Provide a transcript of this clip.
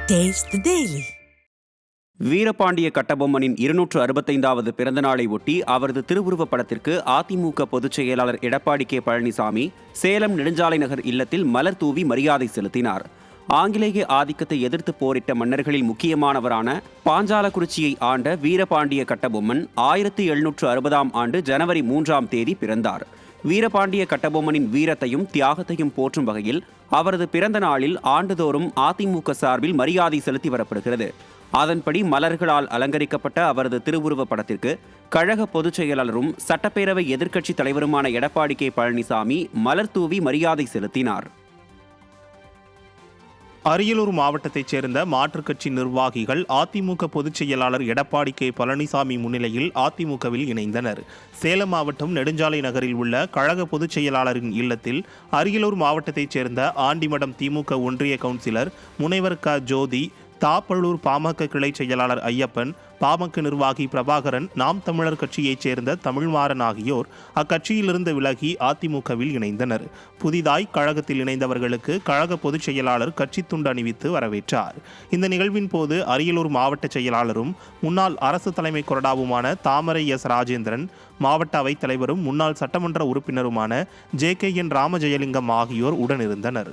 Taste the Daily. Veerapandiya கட்டபொம்மனின் 265வது பிறந்தநாளை ஒட்டி அவரது திருவுருவப் படத்திற்கு அதிமுக பொதுச் செயலாளர் எடப்பாடி கே பழனிசாமி சேலம் நெடுஞ்சாலை நகர் இல்லத்தில் மலர் தூவி மரியாதை செலுத்தினார். ஆங்கிலேய ஆதிக்கத்தை எதிர்த்து போரிட்ட மன்னர்களில் முக்கியமானவரான பாஞ்சாலக்குறிச்சியை ஆண்ட வீரபாண்டிய கட்டபொம்மன் 1760ஆம் ஆண்டு ஜனவரி 3ஆம் தேதி பிறந்தார். வீரபாண்டிய கட்டபொம்மனின் வீரத்தையும் தியாகத்தையும் போற்றும் வகையில் அவரது பிறந்த நாளில் ஆண்டுதோறும் அதிமுக சார்பில் மரியாதை செலுத்தி வரப்படுகிறது. அதன்படி மலர்களால் அலங்கரிக்கப்பட்ட அவரது திருவுருவப் படத்திற்கு கழக பொதுச் செயலாளரும் சட்டப்பேரவை எதிர்க்கட்சித் தலைவருமான எடப்பாடி கே பழனிசாமி மலர் தூவி மரியாதை செலுத்தினார். அரியலூர் மாவட்டத்தைச் சேர்ந்த மாற்றுக் கட்சி நிர்வாகிகள் அதிமுக பொதுச் செயலாளர் எடப்பாடி கே பழனிசாமி முன்னிலையில் அதிமுகவில் இணைந்தனர். சேலம் மாவட்டம் நெடுஞ்சாலை நகரில் உள்ள கழக பொதுச் செயலாளரின் இல்லத்தில் அரியலூர் மாவட்டத்தைச் சேர்ந்த ஆண்டிமடம் திமுக ஒன்றிய கவுன்சிலர் முனைவர் க ஜோதி, தாப்பள்ளூர் பாமக கிளை செயலாளர் ஐயப்பன், பாமக நிர்வாகி பிரபாகரன், நாம் தமிழர் கட்சியைச் சேர்ந்த தமிழ்மாறன் ஆகியோர் அக்கட்சியிலிருந்து விலகி அதிமுகவில் இணைந்தனர். புதிதாய் கழகத்தில் இணைந்தவர்களுக்கு கழக பொதுச் செயலாளர் கட்சி துண்டு அணிவித்து வரவேற்றார். இந்த நிகழ்வின் போது அரியலூர் மாவட்ட செயலாளரும் முன்னாள் அரசு தலைமை கொறடாவுமான தாமரை எஸ் ராஜேந்திரன், மாவட்ட அவைத் தலைவரும் முன்னாள் சட்டமன்ற உறுப்பினருமான JKN ராமஜெயலிங்கம் ஆகியோர் உடனிருந்தனர்.